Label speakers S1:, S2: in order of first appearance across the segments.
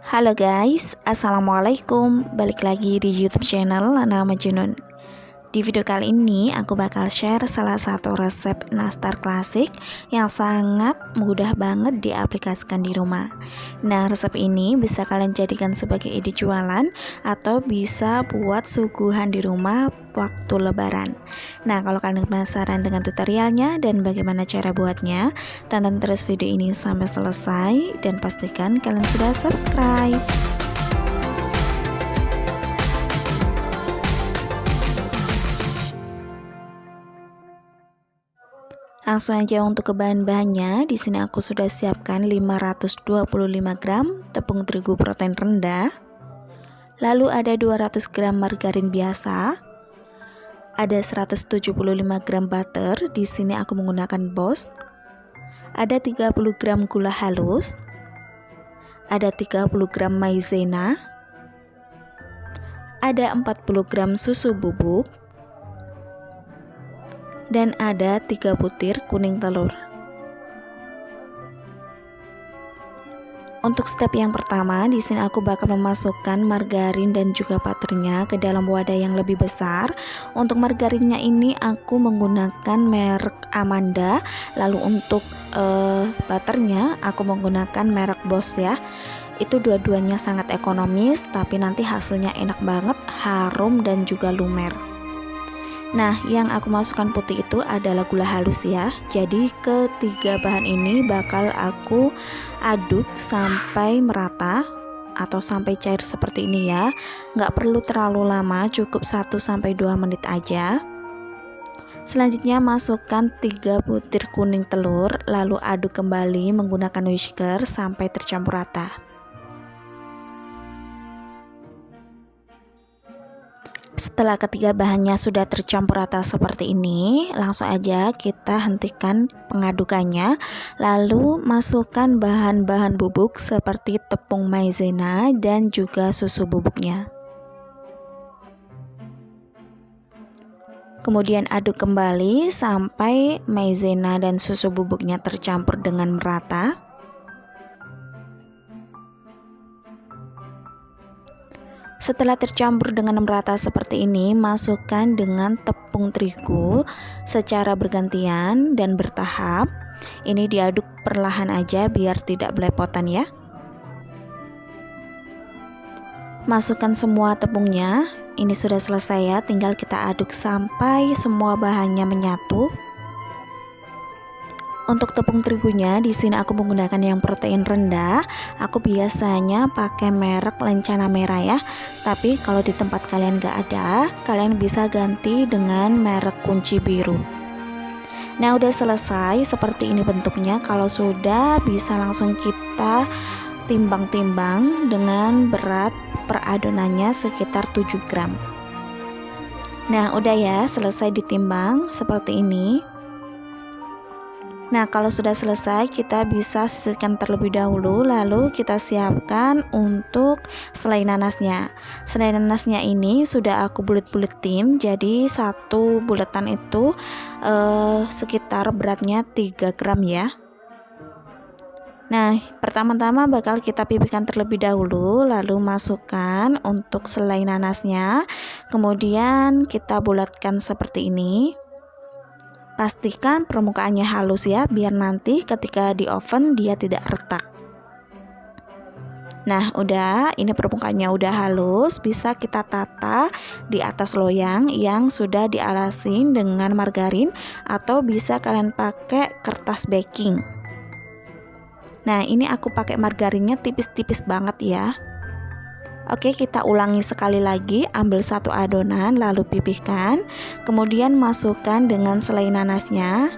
S1: Halo guys, assalamualaikum. Balik lagi di YouTube channel Lana Majnun. Di video kali ini aku bakal share salah satu resep nastar klasik yang sangat mudah banget diaplikasikan di rumah. Nah, resep ini bisa kalian jadikan sebagai ide jualan atau bisa buat suguhan di rumah waktu lebaran. Nah, kalau kalian penasaran dengan tutorialnya dan bagaimana cara buatnya, tonton terus video ini sampai selesai dan pastikan kalian sudah subscribe. Langsung aja untuk ke bahan-bahannya. Di sini aku sudah siapkan 525 gram tepung terigu protein rendah. Lalu ada 200 gram margarin biasa. Ada 175 gram butter. Di sini aku menggunakan Boss. Ada 30 gram gula halus. Ada 30 gram maizena. Ada 40 gram susu bubuk. Dan ada 3 butir kuning telur. Untuk step yang pertama, di sini aku bakal memasukkan margarin dan juga butternya ke dalam wadah yang lebih besar. Untuk margarinnya ini aku menggunakan merek Amanda, lalu untuk butternya aku menggunakan merek Boss ya. Itu dua-duanya sangat ekonomis, tapi nanti hasilnya enak banget, harum dan juga lumer. Nah, yang aku masukkan putih itu adalah gula halus ya. Jadi ketiga bahan ini bakal aku aduk sampai merata atau sampai cair seperti ini ya. Nggak perlu terlalu lama, cukup 1-2 menit aja. Selanjutnya masukkan 3 butir kuning telur, lalu aduk kembali menggunakan whisker sampai tercampur rata. Setelah ketiga bahannya sudah tercampur rata seperti ini, langsung aja kita hentikan pengadukannya. Lalu masukkan bahan-bahan bubuk seperti tepung maizena dan juga susu bubuknya. Kemudian aduk kembali sampai maizena dan susu bubuknya tercampur dengan merata. Setelah tercampur dengan merata seperti ini, masukkan dengan tepung terigu secara bergantian dan bertahap. Ini diaduk perlahan aja biar tidak belepotan ya. Masukkan semua tepungnya. Ini sudah selesai ya, tinggal kita aduk sampai semua bahannya menyatu. Untuk tepung terigunya di sini aku menggunakan yang protein rendah. Aku biasanya pakai merek Lencana Merah ya. Tapi kalau di tempat kalian gak ada, kalian bisa ganti dengan merek Kunci Biru. Nah, udah selesai seperti ini bentuknya. Kalau sudah, bisa langsung kita timbang-timbang dengan berat per adonannya sekitar 7 gram. Nah, udah ya, selesai ditimbang seperti ini. Nah, kalau sudah selesai, kita bisa sisihkan terlebih dahulu, lalu kita siapkan untuk selai nanasnya. Selai nanasnya ini sudah aku bulet-buletin, jadi satu buletan itu sekitar beratnya 3 gram ya. Nah, pertama-tama bakal kita pipihkan terlebih dahulu, lalu masukkan untuk selai nanasnya, kemudian kita bulatkan seperti ini. Pastikan permukaannya halus ya, biar nanti ketika di oven dia tidak retak. Nah, udah, ini permukaannya udah halus, bisa kita tata di atas loyang yang sudah dialasin dengan margarin atau bisa kalian pakai kertas baking. Nah, ini aku pakai margarinnya tipis-tipis banget ya. Oke, kita ulangi sekali lagi. Ambil satu adonan, lalu pipihkan. Kemudian masukkan dengan selai nanasnya.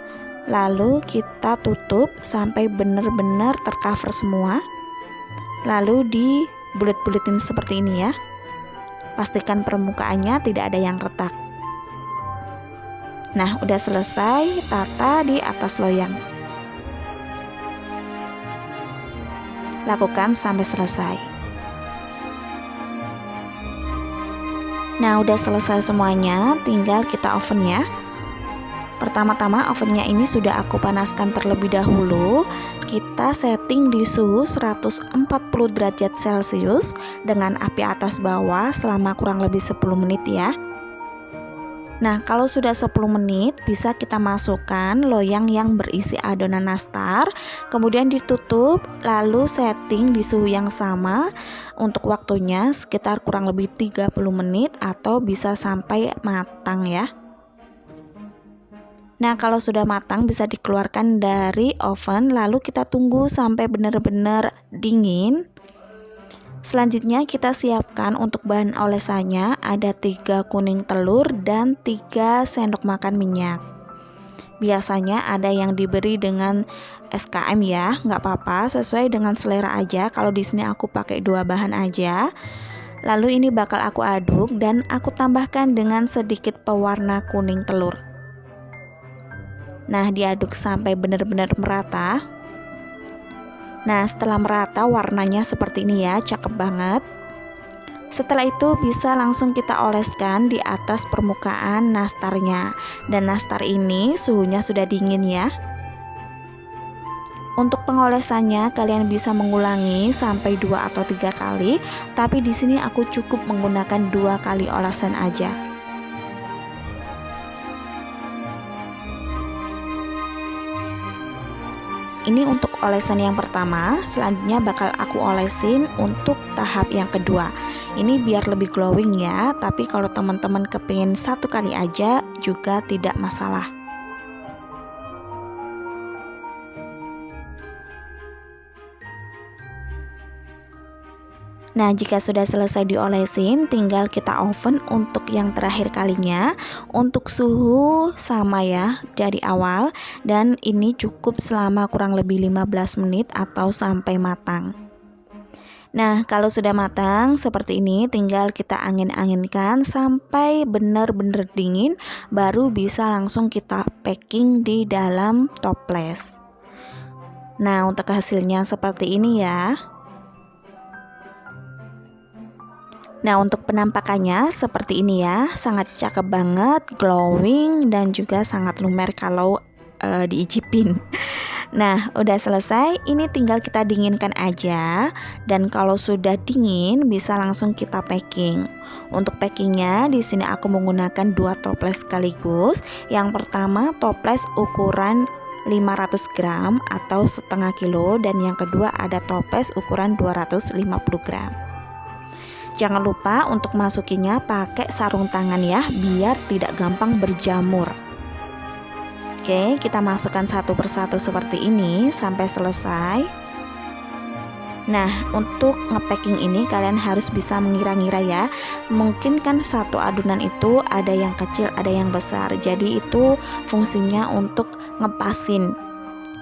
S1: Lalu kita tutup sampai benar-benar tercover semua. Lalu dibulet-buletin seperti ini ya. Pastikan permukaannya tidak ada yang retak. Nah, udah selesai, tata di atas loyang. Lakukan sampai selesai. Nah, udah selesai semuanya, tinggal kita oven ya. Pertama-tama ovennya ini sudah aku panaskan terlebih dahulu. kita setting di suhu 140 derajat Celcius dengan api atas bawah selama kurang lebih 10 menit ya. Nah, kalau sudah 10 menit bisa kita masukkan loyang yang berisi adonan nastar, kemudian ditutup lalu setting di suhu yang sama untuk waktunya sekitar kurang lebih 30 menit atau bisa sampai matang ya. Nah, kalau sudah matang bisa dikeluarkan dari oven lalu kita tunggu sampai benar-benar dingin. Selanjutnya kita siapkan untuk bahan olesannya ada 3 kuning telur dan 3 sendok makan minyak. Biasanya ada yang diberi dengan SKM ya, nggak apa-apa, sesuai dengan selera aja. Kalau di sini aku pakai 2 bahan aja. Lalu ini bakal aku aduk dan aku tambahkan dengan sedikit pewarna kuning telur. Nah, diaduk sampai benar-benar merata. Nah, setelah merata warnanya seperti ini ya, cakep banget. Setelah itu bisa langsung kita oleskan di atas permukaan nastarnya. Dan nastar ini suhunya sudah dingin ya. Untuk pengolesannya kalian bisa mengulangi sampai 2 atau 3 kali, tapi di sini aku cukup menggunakan 2 kali olesan aja. Ini untuk olesan yang pertama, selanjutnya bakal aku olesin untuk tahap yang kedua. Ini biar lebih glowing ya, tapi kalau teman-teman kepingin 1 kali aja juga tidak masalah. Nah, jika sudah selesai diolesin, tinggal kita oven untuk yang terakhir kalinya. Untuk suhu sama ya dari awal, dan ini cukup selama kurang lebih 15 menit atau sampai matang. Nah, kalau sudah matang seperti ini, tinggal kita angin-anginkan sampai benar-benar dingin, baru bisa langsung kita packing di dalam toples. Nah, untuk hasilnya seperti ini ya. Nah, untuk penampakannya seperti ini ya, sangat cakep banget, glowing dan juga sangat lumer kalau diicipin. Nah, udah selesai, ini tinggal kita dinginkan aja. Dan kalau sudah dingin bisa langsung kita packing. Untuk packingnya di sini aku menggunakan 2 toples sekaligus. Yang pertama toples ukuran 500 gram atau setengah kilo, dan yang kedua ada toples ukuran 250 gram. Jangan lupa untuk masukinya pakai sarung tangan ya, biar tidak gampang berjamur. Oke, kita masukkan satu persatu seperti ini sampai selesai. Nah, untuk ngepacking ini kalian harus bisa mengira-ngira ya. Mungkin kan satu adonan itu ada yang kecil, ada yang besar. Jadi itu fungsinya untuk ngepasin.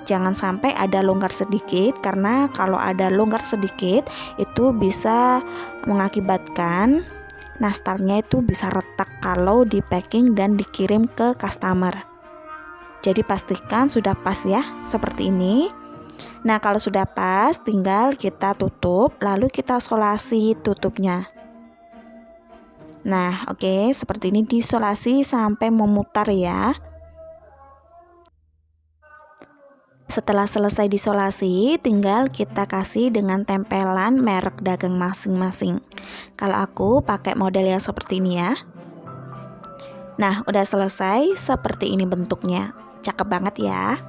S1: Jangan sampai ada longgar sedikit, karena kalau ada longgar sedikit itu bisa mengakibatkan nastarnya itu bisa retak kalau di packing dan dikirim ke customer. Jadi pastikan sudah pas ya, seperti ini. Nah, kalau sudah pas tinggal kita tutup, lalu kita solasi tutupnya. Nah, oke, seperti ini disolasi sampai memutar ya. Setelah selesai disolasi, tinggal kita kasih dengan tempelan merek dagang masing-masing. Kalau aku pakai model yang seperti ini ya. Nah, udah selesai, seperti ini bentuknya. Cakep banget ya.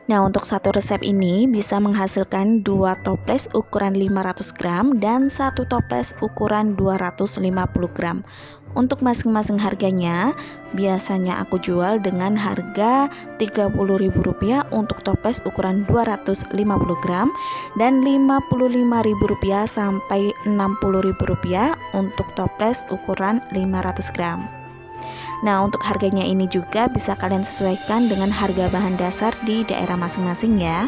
S1: Nah, untuk satu resep ini bisa menghasilkan 2 toples ukuran 500 gram dan 1 toples ukuran 250 gram. Untuk masing-masing harganya, biasanya aku jual dengan harga Rp30.000 untuk toples ukuran 250 gram dan Rp55.000 sampai Rp60.000 untuk toples ukuran 500 gram. Nah, untuk harganya ini juga bisa kalian sesuaikan dengan harga bahan dasar di daerah masing-masing ya.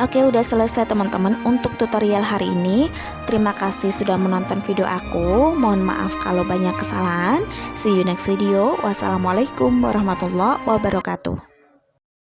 S1: Oke, udah selesai teman-teman untuk tutorial hari ini. Terima kasih sudah menonton video aku. Mohon maaf kalau banyak kesalahan. See you next video. Wassalamualaikum warahmatullahi wabarakatuh.